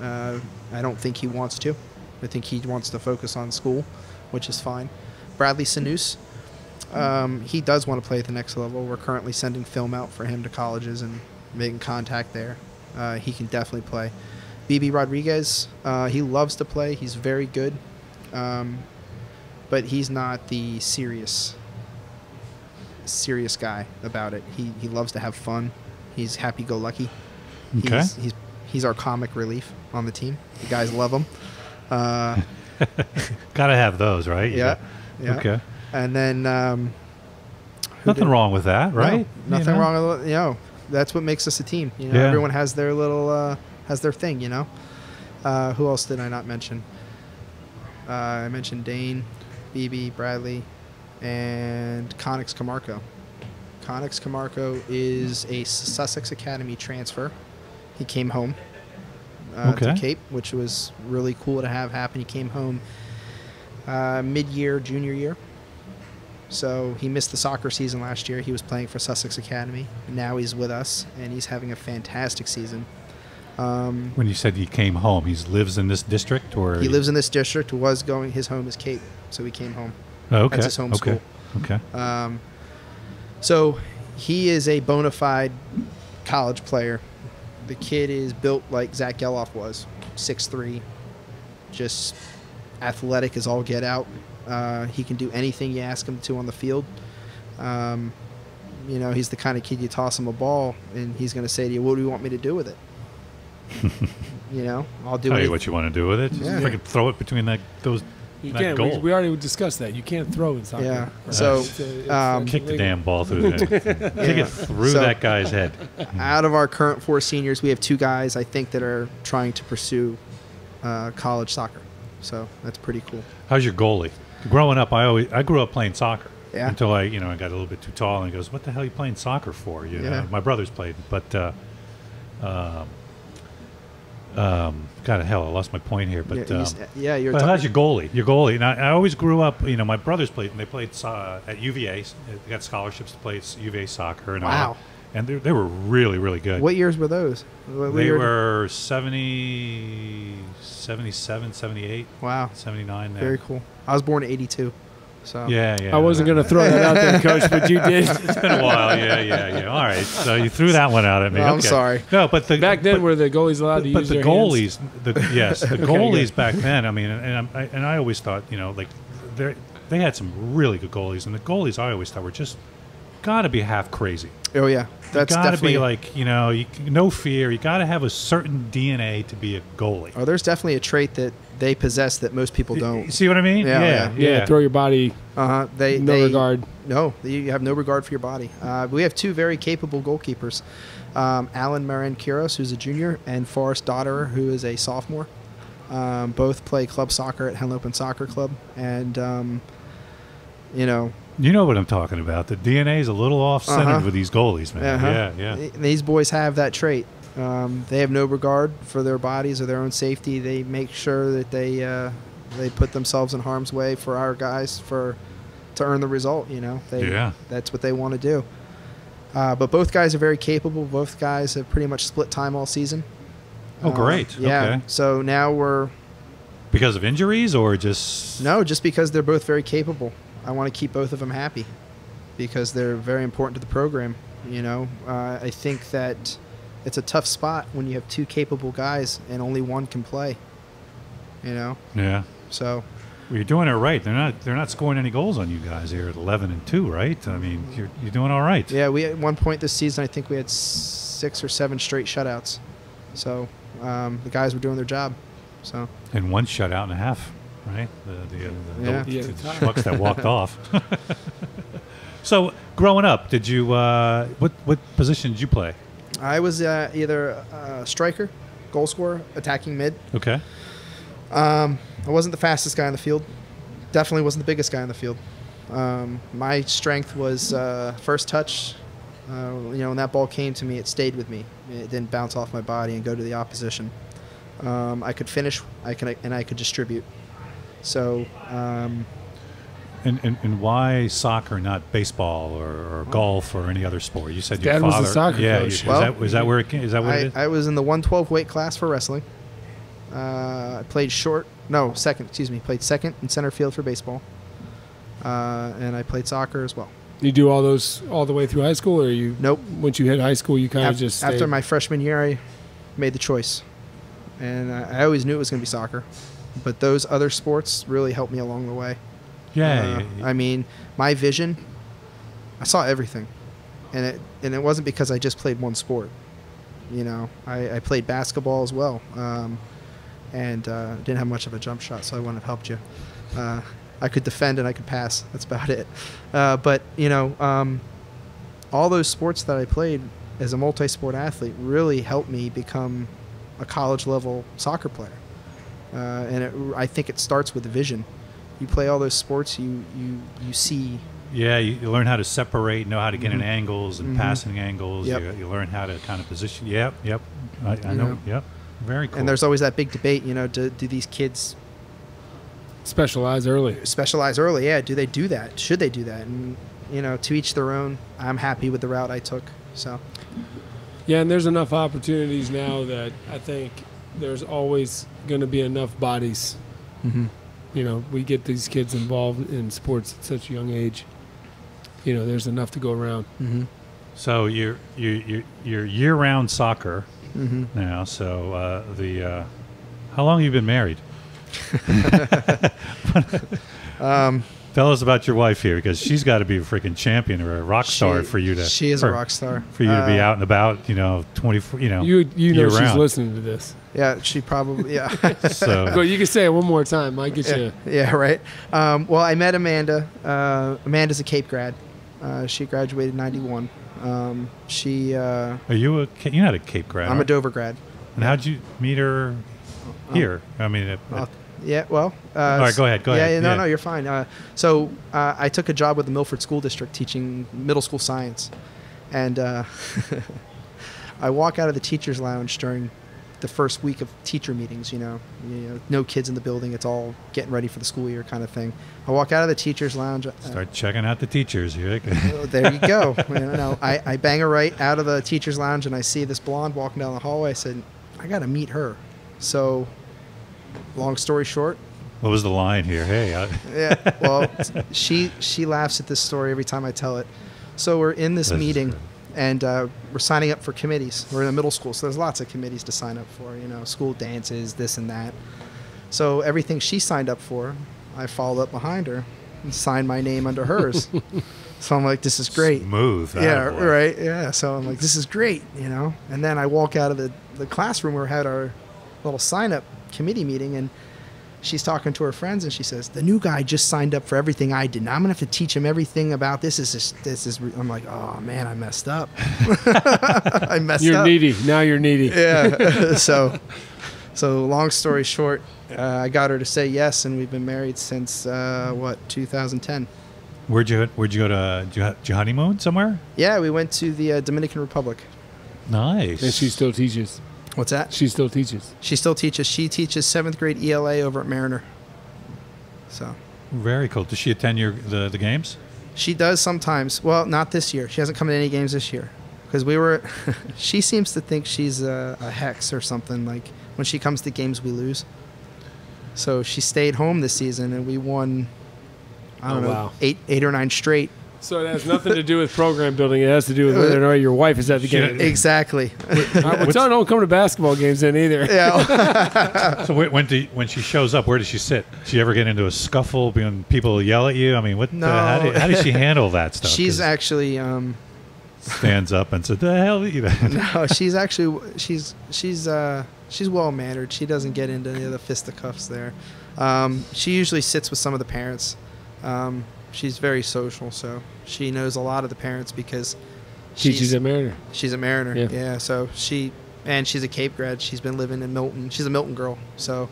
I don't think he wants to. I think he wants to focus on school, which is fine. Bradley Sinus, he does want to play at the next level. We're currently sending film out for him to colleges and making contact there. He can definitely play. BB Rodriguez, he loves to play. He's very good, but he's not the serious guy about it. He loves to have fun. He's happy-go-lucky. Okay. He's our comic relief on the team. The guys love him. Gotta have those, right? Yeah. Okay. And then Nothing wrong with that, right? No, nothing You know? wrong with it. You know, that's what makes us a team. You know, Yeah. everyone has their little has their thing. You know. Who else did I not mention? I mentioned Dane, BB, Bradley, and Connex Camarco. Connex Camarco is a Sussex Academy transfer. He came home to Okay. Cape, which was really cool to have happen. He came home mid-year, junior year. So he missed the soccer season last year. He was playing for Sussex Academy. Now he's with us, and he's having a fantastic season. When you said he came home, he lives in this district, or He lives in this district. His home is Cape, so he came home. Oh, okay. That's his home okay. school. Okay. So he is a bona fide college player. The kid is built like Zach Geloff was, 6'3", just athletic as all get out. He can do anything you ask him to on the field. You know, he's the kind of kid you toss him a ball, and he's going to say to you, "What do you want me to do with it?" You know, I'll do Tell it. you what you want to do with it. Just Yeah. freaking throw it between those. You that can't. goal. We already discussed that. You can't throw in soccer. Yeah. Right? So, it's Kick the illegal. damn ball through the Kick it through So- that guy's head. Out of our current 4 seniors, we have 2 guys I think that are trying to pursue college soccer. So that's pretty cool. How's your goalie? Growing up, I grew up playing soccer. Yeah. Until I got a little bit too tall, and he goes, "What the hell are you playing soccer for?" You know, Yeah. my brothers played, but God of hell, I lost my point here. But You're but talking- how's your goalie? Your goalie. And I always grew up. You know, my brothers played, and they played at UVA. They got scholarships to play UVA soccer. And all Wow. that. And they were really, really good. What years were those? What They year- were 70, 77, 78, Wow. 79 there. Very cool. I was born in 82. So Yeah, yeah. I wasn't going to throw that out there, Coach, but you did. It's been a while. Yeah. All right. So you threw that one out at me. No, I'm Okay. sorry. No, but Back then, were the goalies allowed to but use the their goalies, hands? yes, the Okay, goalies good. back then. I mean, and I always thought, like they had some really good goalies, and the goalies I always thought were just got to be half crazy. Oh yeah, that's Got to definitely. be like no fear. You got to have a certain DNA to be a goalie. Oh, there's definitely a trait that they possess that most people You don't. see what I mean? Yeah, Yeah, throw your body, They no regard. No, you have no regard for your body. We have 2 very capable goalkeepers, Alan Marin-Quiros, who's a junior, and Forrest Dotterer, who is a sophomore. Both play club soccer at Henlopen Soccer Club, and You know what I'm talking about. The DNA is a little off-centered Uh-huh. with these goalies, man. Uh-huh. Yeah. These boys have that trait. They have no regard for their bodies or their own safety. They make sure that they put themselves in harm's way for our guys to earn the result. That's what they want to do. But both guys are very capable. Both guys have pretty much split time all season. Oh, great. Yeah. Okay. So now we're Because of injuries or just just because they're both very capable. I want to keep both of them happy because they're very important to the program. I think that it's a tough spot when you have 2 capable guys and only one can play. Yeah. So Well, you're doing it right. They're not scoring any goals on you guys here at 11-2, right? I mean, you're doing all right. yeah, we at one point this season I think we had 6 or 7 straight shutouts. So the guys were doing their job. So And 1 shutout and a half, right? The Yeah. Yeah. schmucks that walked off. So growing up, did you what position did you play? I was either a striker, goal scorer, attacking mid. Okay. I wasn't the fastest guy on the field. Definitely wasn't the biggest guy on the field. My strength was first touch. When that ball came to me, it stayed with me. It didn't bounce off my body and go to the opposition. I could finish, I could distribute. So. And why soccer, not baseball or golf or any other sport? You said your Dad father. was a soccer coach. Is that where it came? Is that what it is? I was in the 112 weight class for wrestling. I played second. Excuse me. Played second in center field for baseball. And I played soccer as well. You do all those all the way through high school, or you? Nope. Once you hit high school, you kind of just stayed? After my freshman year, I made the choice, and I always knew it was going to be soccer, but those other sports really helped me along the way. Yeah. I mean, my vision, I saw everything, and it wasn't because I just played one sport. I played basketball as well, and didn't have much of a jump shot, so I wouldn't have helped you. I could defend and I could pass. That's about it. But all those sports that I played as a multi-sport athlete really helped me become a college-level soccer player. I think it starts with vision. You play all those sports, you see. Yeah, you learn how to separate, know how to get in angles and passing angles. Yep. You learn how to kind of position. Yep. I know. Yep. Very cool. And there's always that big debate, do these kids specialize early? Yeah, do they do that? Should they do that? And, to each their own. I'm happy with the route I took. So. Yeah, and there's enough opportunities now that I think there's always going to be enough bodies. Mm-hmm. We get these kids involved in sports at such a young age. There's enough to go around. Mm-hmm. So you're year-round soccer now. So how long have you been married? Tell us about your wife here, because she's got to be a freaking champion or a rock star for you to. She is a rock star for you to be out and about. 24. You know year-round. she's listening to this. Yeah, she probably. Yeah. So Well, you can say it one more time. I get you. Yeah, right. Well, I met Amanda. Amanda's a Cape grad. She graduated in '91. Are you you're not a Cape grad? I'm a Dover grad. And how'd you meet her here? I mean, yeah. Well. all right, go ahead. Yeah. No, you're fine. So I took a job with the Milford School District teaching middle school science, and I walk out of the teachers' lounge during the first week of teacher meetings. No kids in the building. It's all getting ready for the school year kind of thing. I walk out of the teachers' lounge. Start checking out the teachers here. There you go. I bang a right out of the teachers' lounge, and I see this blonde walking down the hallway. I said, I got to meet her. So, long story short. What was the line here? Hey. Yeah. Well, she laughs at this story every time I tell it. So we're in this meeting, and we're signing up for committees. We're in a middle school, so there's lots of committees to sign up for. School dances, this and that. So everything she signed up for, I followed up behind her and signed my name under hers. So I'm like, this is great. Smooth. Yeah, right. Yeah. So I'm like, this is great, And then I walk out of the classroom where we had our little sign-up committee meeting, and she's talking to her friends, and she says, the new guy just signed up for everything I did. Now I'm going to have to teach him everything about this. I'm like, oh, man, I messed up. I messed up. You're needy. Now you're needy. Yeah. So long story short, I got her to say yes, and we've been married since 2010. Where'd you go to? Did you honeymoon somewhere? Yeah, we went to the Dominican Republic. Nice. And she still teaches. What's that? She still teaches. She still teaches. She teaches 7th grade ELA over at Mariner. So. Very cool. Does she attend the games? She does sometimes. Well, not this year. She hasn't come to any games this year, because she seems to think she's a hex or something. Like when she comes to games, we lose. So she stayed home this season, and we won. I don't know, wow. eight or 9 straight. So it has nothing to do with program building. It has to do with whether or not your wife is at the game. Exactly. Don't come to basketball games then either. Yeah. So when she shows up, where does she sit? Does she ever get into a scuffle when people yell at you? I mean, No. How does she handle that stuff? She's actually stands up and says, "The hell?" No, she's actually she's well mannered. She doesn't get into any of the fisticuffs there. She usually sits with some of the parents. she's very social, so she knows a lot of the parents because She's at Mariner. She's a Mariner, Yeah. yeah. So she's a Cape grad. She's been living in Milton. She's a Milton girl, so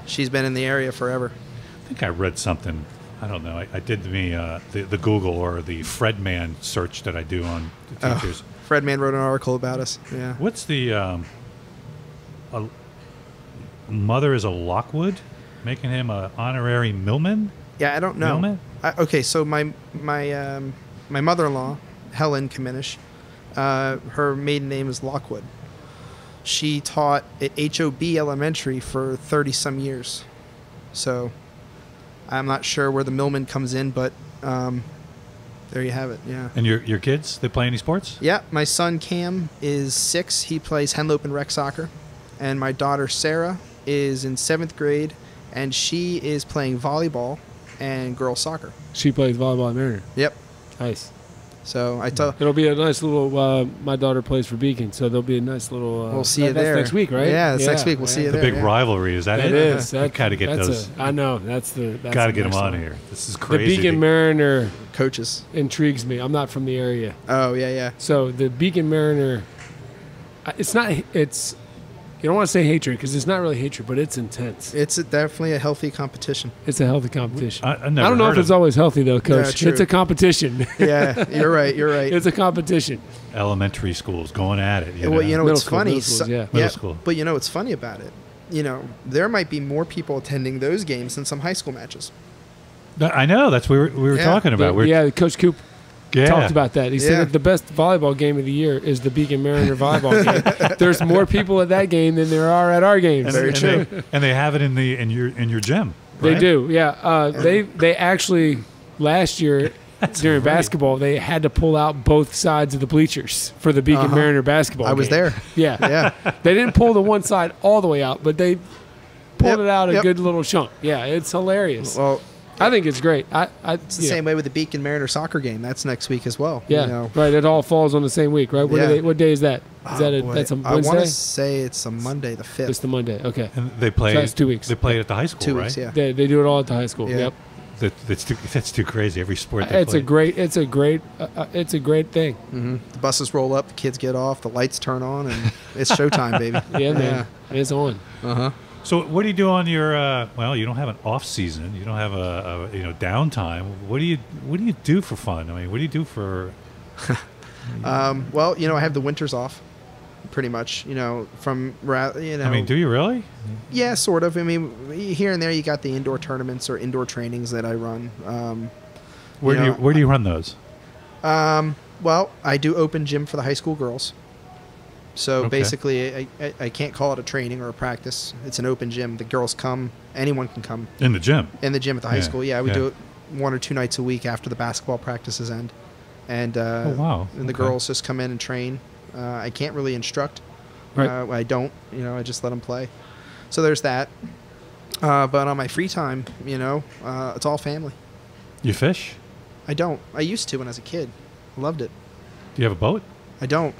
she's been in the area forever. I think I read something. I don't know. I did the Google or the Fredman search that I do on the teachers. Fredman wrote an article about us. Yeah. What's the a mother is a Lockwood, making him a honorary millman? Yeah, I don't know. Millman? Okay, so my mother-in-law, Helen Kaminish, her maiden name is Lockwood. She taught at HOB Elementary for 30-some years. So I'm not sure where the millman comes in, but there you have it, yeah. And your kids, they play any sports? Yeah, my son Cam is 6. He plays Henlopen rec soccer. And my daughter Sarah is in 7th grade, and she is playing volleyball and girls soccer. She plays volleyball at Mariner. Yep. Nice. So I tell. It'll be a nice little. My daughter plays for Beacon, so there'll be a nice little. We'll see you that's there next week, right? Yeah, it's next week. We'll see you The there. big yeah. rivalry, is that It it? is. You gotta get those. I know. That's Gotta get them on one. here. This is The crazy. Beacon Mariner Coaches. intrigues me. I'm not from the area, Oh yeah, yeah. so the Beacon Mariner. It's not. It's. You don't want to say hatred because it's not really hatred, but it's intense. It's definitely a healthy competition. It's a healthy competition. I I don't know if it's always healthy though, Coach. Yeah, true. It's a competition. Yeah, you're right. You're right. It's a competition. elementary schools going at it. Well, you know, Middle it's school, funny. middle schools, yeah. Middle school. But you know what's funny about it? You know, there might be more people attending those games than some high school matches. I know. That's what we were Yeah. talking about. Coach Coop Yeah. talked about that. He said Yeah. that the best volleyball game of the year is the Beacon Mariner volleyball game. There's more people at that game than there are at our games. Very true. And they have it in your gym. They right? do, yeah. They actually last year during great. basketball they had to pull out both sides of the bleachers for the Beacon Uh-huh. Mariner basketball. I was game. there. Yeah, Yeah. They didn't pull the one side all the way out, but they pulled Yep, it out a yep. good little chunk. Yeah, it's hilarious. Well, I think it's great. it's the same way with the Beacon Mariner soccer game. That's next week as well. Yeah, You know. right. It all falls on the same week, right? Yeah. What day is that? Is that Boy, that's a I want Wednesday? to say it's a Monday, the 5th. It's the Monday. Okay. And they play. So that's 2 weeks. They play it at the high school, 2 right? weeks, yeah. They do it all at the high school. Yeah. Yep. That's too crazy. Every sport they It's play. it's a great thing. Mm-hmm. The buses roll up, the kids get off, the lights turn on, and it's showtime, baby. Yeah, man. It's on. Uh-huh. So what do you do on your? Well, you don't have an off season. You don't have a downtime. What do you do for fun? I mean, what do you do for? Well, you know, I have the winters off, pretty much. You know, I mean, do you really? Yeah, sort of. I mean, here and there, you got the indoor tournaments or indoor trainings that I run. Where do you run those? Well, I do open gym for the high school girls. So Okay. basically, I can't call it a training or a practice. It's an open gym. The girls come. Anyone can come In the gym. in the gym at the high Yeah, school. Yeah, we yeah. do it 1 or 2 nights a week after the basketball practices end. And Oh, wow. And the Okay. girls just come in and train. I can't really instruct. Right. I don't. You know, I just let them play. So there's that. But on my free time, you know, it's all family. You fish? I don't. I used to when I was a kid. I loved it. Do you have a boat? I don't.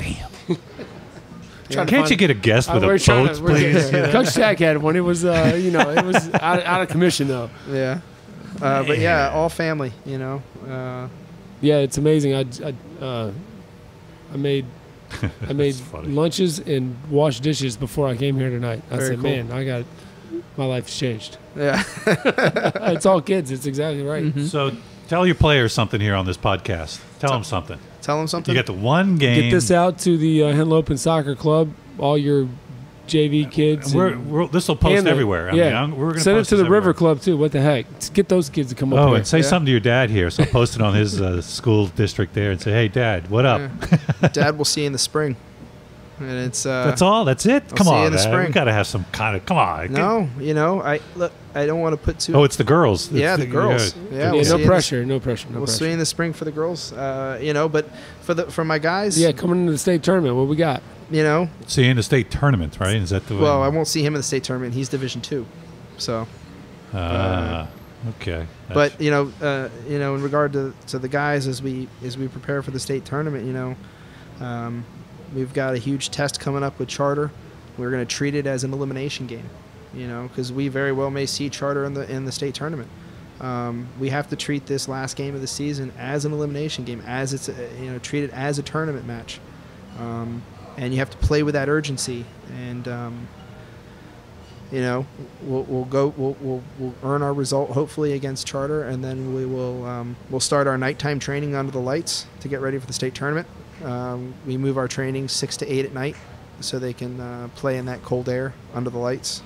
Trying to Can't find- you get a guest with we're a trying boat, to- we're getting please? there. Coach Jack had one. It was, it was out of commission though. Yeah. But yeah, all family, you know. Yeah, it's amazing. I made funny. lunches and washed dishes before I came here tonight. I Very said, cool. man, my life's changed. Yeah. It's all kids. It's exactly right. Mm-hmm. So tell your players something here on this podcast. Tell them something. Tell them something. You got the one game. Get this out to the Henlopen Soccer Club. All your JV kids. This will post and everywhere. Yeah, We're going to send it post to the this River everywhere. Club too. What the heck? Just get those kids to come up Oh, here. and say Yeah. something to your dad here. So post it on his school district there and say, "Hey, Dad, what up?" Dad, we'll see you in the spring. And it's That's all. That's it. Come see you on, in the Dad. spring. We got to have some kind of. Come on. No, you know, I don't want to put too. Oh, it's the girls. Yeah, It's the girls. Yeah, Yeah, we'll see no you in pressure. No pressure. No We'll see pressure. you in the spring for the girls. You know, but for my guys. Yeah, coming into the state tournament. What we got? You know, See you in the state tournament, right? Is that the? well, I won't see him in the state tournament. He's Division II, so. Okay. But you know, in regard to the guys as we prepare for the state tournament, you know, we've got a huge test coming up with Charter. We're going to treat it as an elimination game, you know, because we very well may see Charter in the state tournament. We have to treat this last game of the season as an elimination game, as it's treat it as a tournament match, and you have to play with that urgency. And we'll earn our result hopefully against Charter, and then we'll start our nighttime training under the lights to get ready for the state tournament. We move our training 6 to 8 at night, so they can play in that cold air under the lights.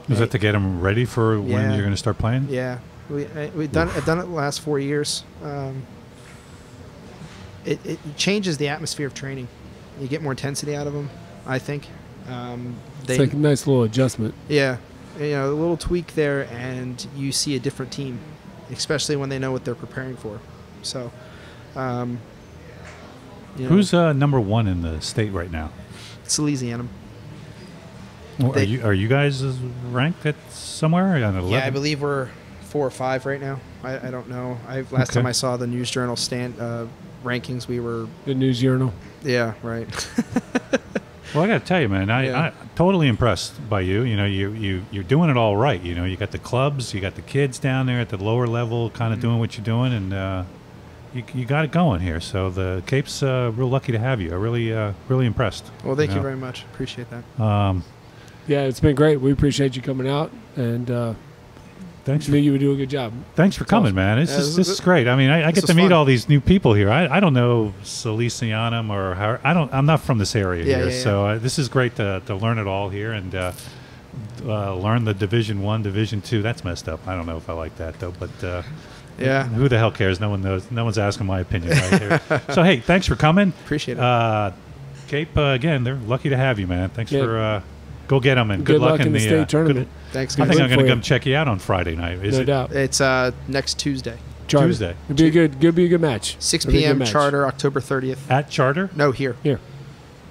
Is that to get them ready for when you're going to start playing? Yeah, I've done it the last 4 years. It changes the atmosphere of training. You get more intensity out of them, I think. It's like a nice little adjustment. Yeah, a little tweak there, and you see a different team, especially when they know what they're preparing for. So, who's number 1 in the state right now? It's Louisiana. Well, are you guys ranked at somewhere? On 11? Yeah, I believe we're 4 or 5 right now. I don't know. Last time I saw the News Journal rankings, we were the News Journal. Yeah, right. Well, I got to tell you, man, I'm totally impressed by you. You're doing it all right. You got the clubs, you got the kids down there at the lower level, kind of doing what you're doing, and you got it going here. So the Cape's real lucky to have you. I'm really impressed. Well, thank you very much. Appreciate that. Yeah, it's been great. We appreciate you coming out, and thanks. You would do a good job. Thanks for coming, man. This is great. I mean, I get to meet all these new people here. I don't know Salesianum or how. I'm not from this area here, so this is great to learn it all here and learn the Division I, Division II. That's messed up. I don't know if I like that though, but. Yeah. Who the hell cares? No one knows. No one's asking my opinion right here. So hey, thanks for coming. Appreciate it. Cape again. They're lucky to have you, man. Thanks for. Go get them, and good luck in the state tournament. Thanks, guys. I think I'm going to you. come check you out on Friday night. No doubt. It's next Tuesday. Charter. Tuesday. It'll be a good match. 6 p.m. Charter, October 30th. At Charter? No, here.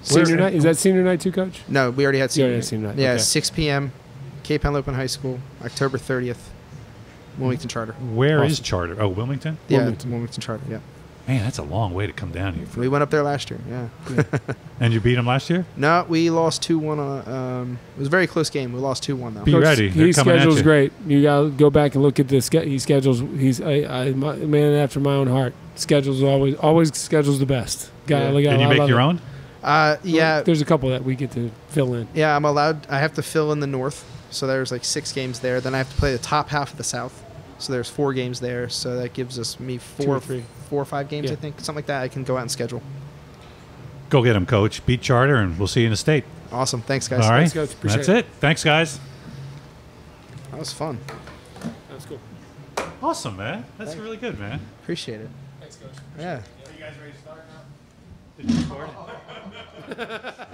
Senior night? Is that senior night too, Coach? No, we already had senior night. Yeah, okay. 6 p.m. Cape Henlopen High School, October 30th. Wilmington Charter. Where is Charter? Oh, Wilmington? Yeah, Wilmington Charter, yeah. Man, that's a long way to come down here. We went up there last year, yeah. And you beat them last year? No, we lost 2-1. It was a very close game. We lost 2-1, though. Be ready. His schedule's great. You got to go back and look at this. He schedules. He's a man after my own heart. Schedules always schedules the best. Can you make your own? Yeah. There's a couple that we get to fill in. Yeah, I'm allowed. I have to fill in the North. So there's like 6 games there. Then I have to play the top half of the South. So there's 4 games there. So that gives us 4 or 5 games, I think. Something like that I can go out and schedule. Go get them, Coach. Beat Charter, and we'll see you in the state. Awesome. Thanks, guys. All right. Thanks, Coach. Appreciate That's it. Thanks, guys. That was fun. That was cool. Awesome, man. That's really good, man. Appreciate it. Thanks, Coach. Yeah. Are you guys ready to start now? Did you record it?